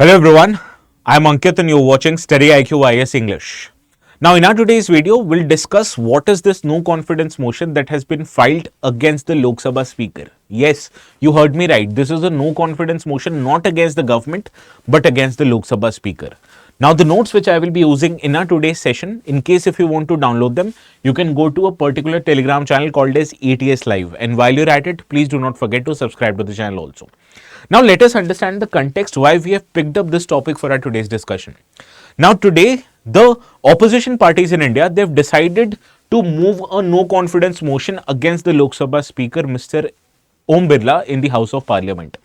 Hello everyone, I am Ankit and you are watching StudyIQ English. Now in our today's video, we'll discuss what is this no confidence motion that has been filed against the Lok Sabha speaker. Yes, you heard me right. This is a no confidence motion not against the government but against the Lok Sabha speaker. Now the notes which I will be using in our today's session, in case if you want to download them, you can go to a particular Telegram channel called as ATS Live, and while you're at it, please do not forget to subscribe to the channel also. Now let us understand the context why we have picked up this topic for our today's discussion. Now today, the opposition parties in India, they've decided to move a no confidence motion against the Lok Sabha speaker, Mr. Om Birla, in the House of Parliament.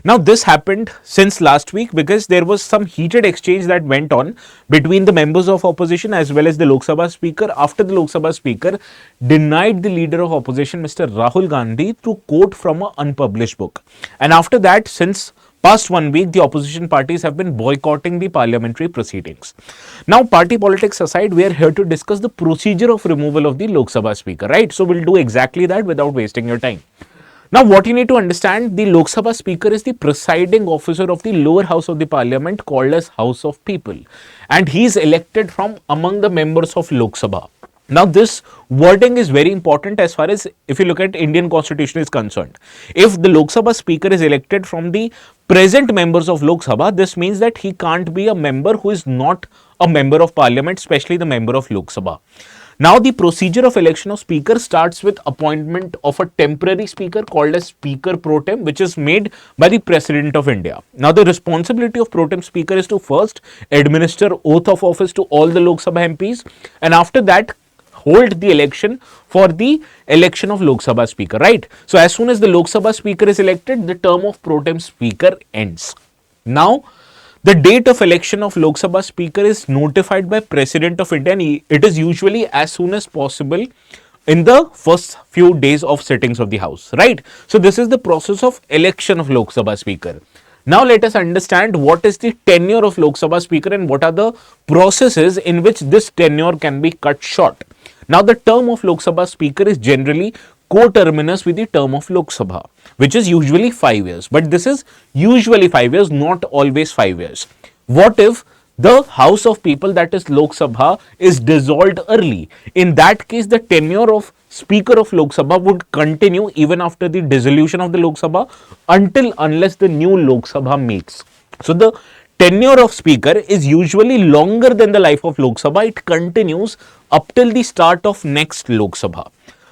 Now this happened since last week because there was some heated exchange that went on between the members of opposition as well as the Lok Sabha speaker after the Lok Sabha speaker denied the leader of opposition, Mr. Rahul Gandhi, to quote from an unpublished book. And after that, since past 1 week, the opposition parties have been boycotting the parliamentary proceedings. Now, party politics aside, we are here to discuss the procedure of removal of the Lok Sabha speaker, right? So we'll do exactly that without wasting your time. Now, what you need to understand, the Lok Sabha speaker is the presiding officer of the lower house of the parliament called as House of People, and he is elected from among the members of Lok Sabha. Now, this wording is very important as far as if you look at Indian constitution is concerned. If the Lok Sabha speaker is elected from the present members of Lok Sabha, this means that he can't be a member who is not a member of parliament, especially the member of Lok Sabha. Now, the procedure of election of speaker starts with appointment of a temporary speaker called as speaker pro tem, which is made by the president of India. Now, the responsibility of pro tem speaker is to first administer oath of office to all the Lok Sabha MPs, and after that hold the election for the election of Lok Sabha speaker, right? So, as soon as the Lok Sabha speaker is elected, the term of pro tem speaker ends. Now, the date of election of Lok Sabha speaker is notified by President of India, and it is usually as soon as possible in the first few days of sittings of the house, right? So this is the process of election of Lok Sabha speaker. Now let us understand what is the tenure of Lok Sabha speaker and what are the processes in which this tenure can be cut short. Now the term of Lok Sabha speaker is generally coterminous with the term of Lok Sabha, which is usually 5 years. But this is usually 5 years, not always 5 years. What if the House of People, that is Lok Sabha, is dissolved early? In that case, the tenure of Speaker of Lok Sabha would continue even after the dissolution of the Lok Sabha unless the new Lok Sabha meets. So the tenure of speaker is usually longer than the life of Lok Sabha. It continues up till the start of next Lok Sabha.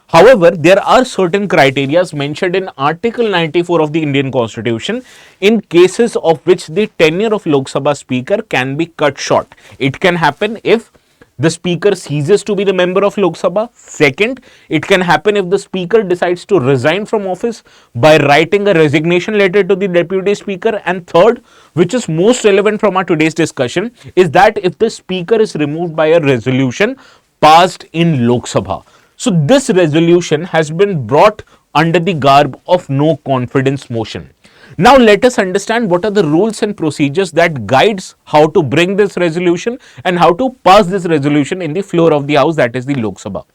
However, there are certain criteria mentioned in Article 94 of the Indian Constitution in cases of which the tenure of Lok Sabha speaker can be cut short. It can happen if the speaker ceases to be the member of Lok Sabha. Second, it can happen if the speaker decides to resign from office by writing a resignation letter to the deputy speaker. And third, which is most relevant from our today's discussion, is that if the speaker is removed by a resolution passed in Lok Sabha. So this resolution has been brought under the garb of no confidence motion. Now let us understand what are the rules and procedures that guides how to bring this resolution and how to pass this resolution in the floor of the house, that is the Lok Sabha.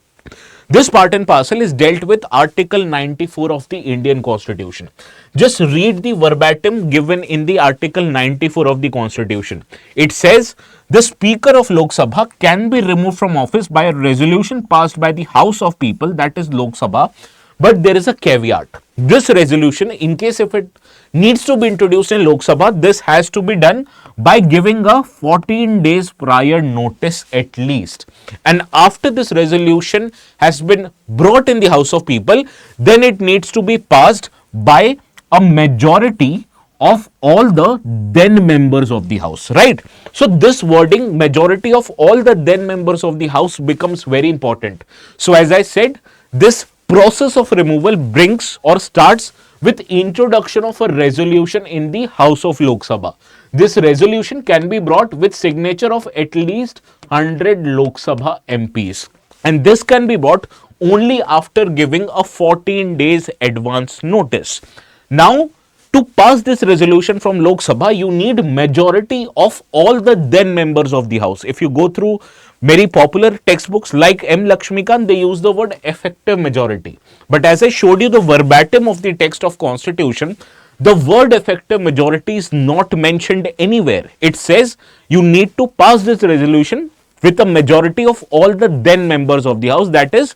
This part and parcel is dealt with Article 94 of the Indian Constitution. Just read the verbatim given in the Article 94 of the Constitution. It says, the Speaker of Lok Sabha can be removed from office by a resolution passed by the House of People, that is Lok Sabha, but there is a caveat. This resolution, in case if it needs to be introduced in Lok Sabha, this has to be done by giving a 14 days prior notice at least. And after this resolution has been brought in the House of People, then it needs to be passed by a majority of all the then members of the house, right? So this wording, majority of all the then members of the house, becomes very important. So as I said, this process of removal brings or starts with introduction of a resolution in the House of Lok Sabha. This resolution can be brought with signature of at least 100 Lok Sabha MPs, and this can be brought only after giving a 14 days advance notice. Now, to pass this resolution from Lok Sabha, you need majority of all the then members of the house. If you go through very popular textbooks like M. Lakshmikant, they use the word effective majority. But as I showed you the verbatim of the text of Constitution, the word effective majority is not mentioned anywhere. It says you need to pass this resolution with a majority of all the then members of the house, that is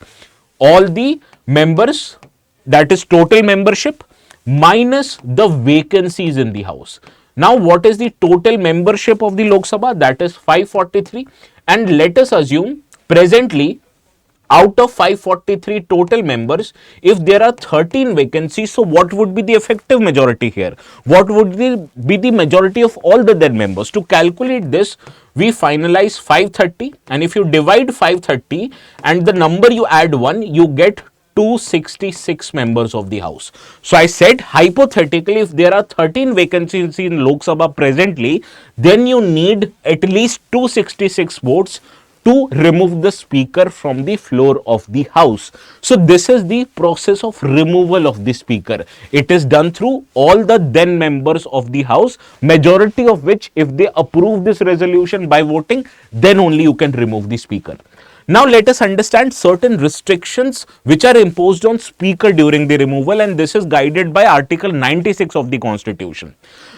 all the members, that is total membership minus the vacancies in the house. Now what is the total membership of the Lok Sabha? That is 543, and let us assume presently out of 543 total members, if there are 13 vacancies, so what would be the effective majority here? What would be the majority of all the then members? To calculate this, we finalize 530, and if you divide 530 and the number you add 1, you get 266 members of the house. So I said hypothetically, if there are 13 vacancies in Lok Sabha presently, then you need at least 266 votes to remove the speaker from the floor of the house. So this is the process of removal of the speaker. It is done through all the then members of the house, majority of which, if they approve this resolution by voting, then only you can remove the speaker. Now let us understand certain restrictions which are imposed on speaker during the removal, and this is guided by Article 96 of the Constitution.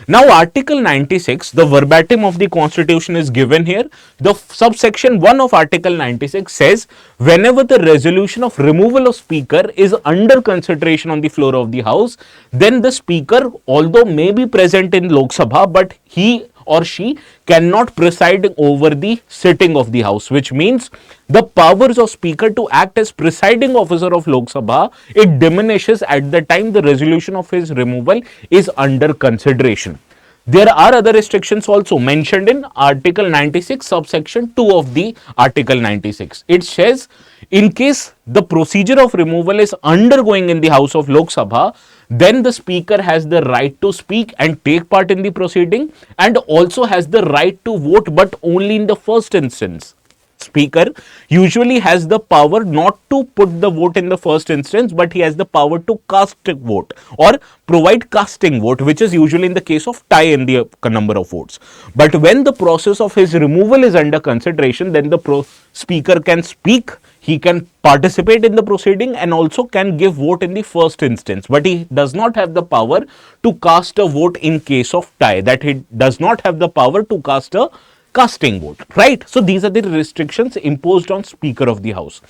Now Article 96, the verbatim of the Constitution is given here. The subsection 1 of Article 96 says, whenever the resolution of removal of speaker is under consideration on the floor of the house, then the speaker, although may be present in Lok Sabha, but he or she cannot preside over the sitting of the house, which means the powers of speaker to act as presiding officer of Lok Sabha, it diminishes at the time the resolution of his removal is under consideration. There are other restrictions also mentioned in Article 96 subsection 2 of the Article 96. It says, in case the procedure of removal is undergoing in the house of Lok Sabha, then the speaker has the right to speak and take part in the proceeding, and also has the right to vote, but only in the first instance. Speaker usually has the power not to put the vote in the first instance, but he has the power to cast a vote or provide casting vote, which is usually in the case of tie in the number of votes. But when the process of his removal is under consideration, then the speaker can speak, he can participate in the proceeding, and also can give vote in the first instance, but he does not have the power to cast a vote in case of tie, that he does not have the power to cast a casting vote, right? So these are the restrictions imposed on Speaker of the House.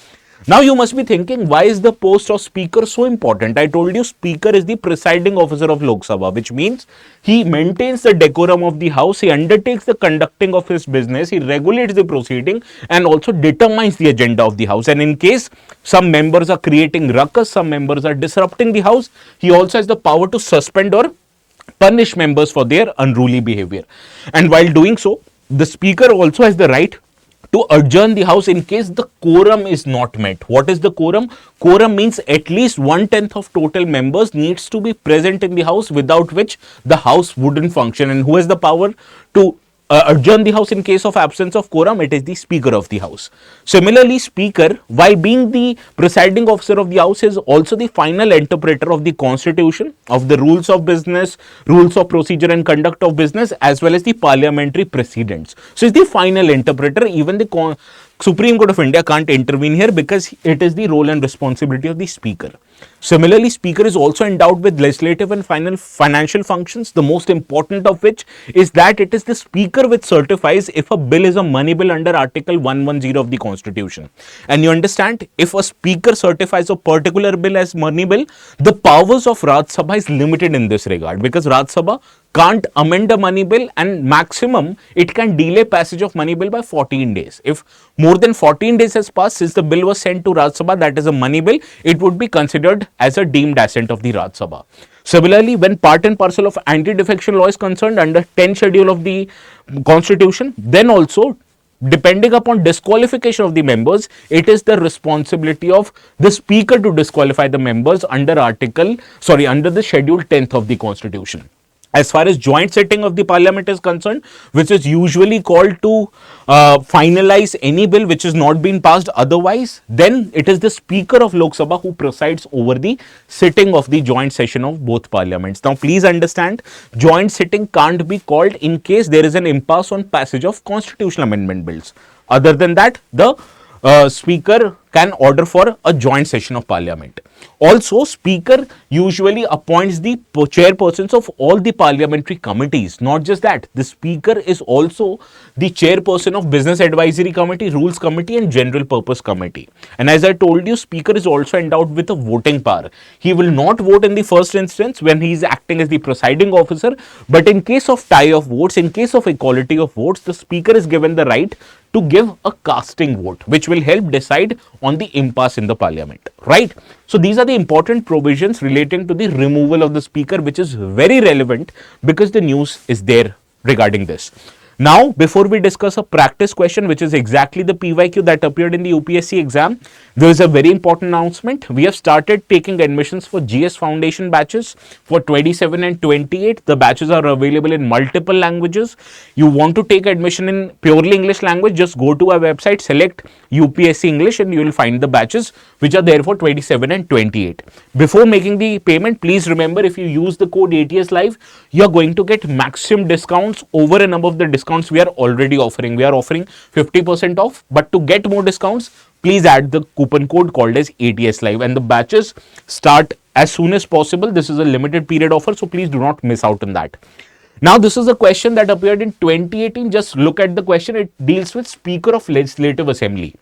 Now you must be thinking, why is the post of Speaker so important? I told you Speaker is the presiding officer of Lok Sabha, which means he maintains the decorum of the House, he undertakes the conducting of his business, he regulates the proceeding, and also determines the agenda of the House. And in case some members are creating ruckus, some members are disrupting the House, he also has the power to suspend or punish members for their unruly behavior. And while doing so, the Speaker also has the right to adjourn the House in case the quorum is not met. What is the quorum? Quorum means at least 1/10 of total members needs to be present in the House, without which the House wouldn't function. And who has the power to adjourn the House in case of absence of quorum? It is the Speaker of the House. Similarly, Speaker, while being the presiding officer of the House, is also the final interpreter of the Constitution, of the rules of business, rules of procedure and conduct of business, as well as the parliamentary precedents. So it's the final interpreter. Even the Supreme Court of India can't intervene here, because it is the role and responsibility of the Speaker. Similarly, Speaker is also endowed with legislative and financial functions, the most important of which is that it is the Speaker which certifies if a bill is a money bill under Article 110 of the Constitution. And you understand, if a Speaker certifies a particular bill as money bill, the powers of Raj Sabha is limited in this regard, because Raj Sabha can't amend a money bill, and maximum it can delay passage of money bill by 14 days. If more than 14 days has passed since the bill was sent to Raj Sabha, that is a money bill, it would be considered as a deemed assent of the Raj Sabha. Similarly, when part and parcel of anti-defection law is concerned under 10th schedule of the Constitution, then also depending upon disqualification of the members, it is the responsibility of the Speaker to disqualify the members under the schedule 10th of the Constitution. As far as joint sitting of the Parliament is concerned, which is usually called to finalize any bill which has not been passed otherwise, then it is the Speaker of Lok Sabha who presides over the sitting of the joint session of both parliaments. Now please understand, joint sitting can't be called in case there is an impasse on passage of constitutional amendment bills. Other than that, the Speaker can order for a joint session of parliament. Also, Speaker usually appoints the chairpersons of all the parliamentary committees. Not just that, the Speaker is also the chairperson of Business Advisory Committee, Rules Committee and General Purpose Committee. And as I told you, Speaker is also endowed with a voting power. He will not vote in the first instance when he is acting as the presiding officer, but in case of tie of votes, in case of equality of votes, the Speaker is given the right to give a casting vote, which will help decide on the impasse in the parliament, right? So these are the important provisions relating to the removal of the speaker, which is very relevant because the news is there regarding this. Now, before we discuss a practice question, which is exactly the PYQ that appeared in the UPSC exam, there is a very important announcement. We have started taking admissions for GS Foundation batches for 27 and 28. The batches are available in multiple languages. You want to take admission in purely English language, just go to our website, select UPSC English, and you will find the batches which are there for 27 and 28. Before making the payment, please remember, if you use the code ATS Live, you are going to get maximum discounts over and above the discounts we are already offering. We are offering 50% off, but to get more discounts, please add the coupon code called as ATS Live, and the batches start as soon as possible. This is a limited period offer, so please do not miss out on that. Now, this is a question that appeared in 2018. Just look at the question. It deals with Speaker of Legislative Assembly.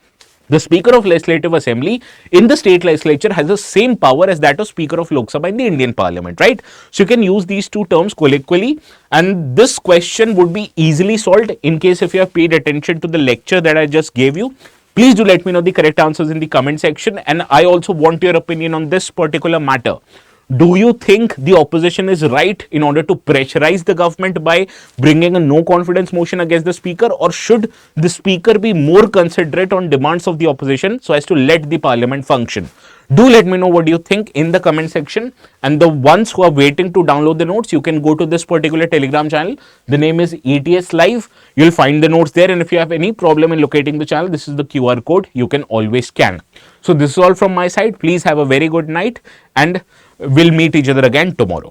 The Speaker of Legislative Assembly in the state legislature has the same power as that of Speaker of Lok Sabha in the Indian Parliament, right? So you can use these two terms colloquially, and this question would be easily solved in case if you have paid attention to the lecture that I just gave you. Please do let me know the correct answers in the comment section, and I also want your opinion on this particular matter. Do you think the opposition is right in order to pressurize the government by bringing a no confidence motion against the speaker, or should the speaker be more considerate on demands of the opposition so as to let the parliament function? Do let me know what you think in the comment section. And the ones who are waiting to download the notes, you can go to this particular Telegram channel. The name is ATS Live. You'll find the notes there. And if you have any problem in locating the channel, this is the QR code. You can always scan. So this is all from my side. Please have a very good night, and we'll meet each other again tomorrow.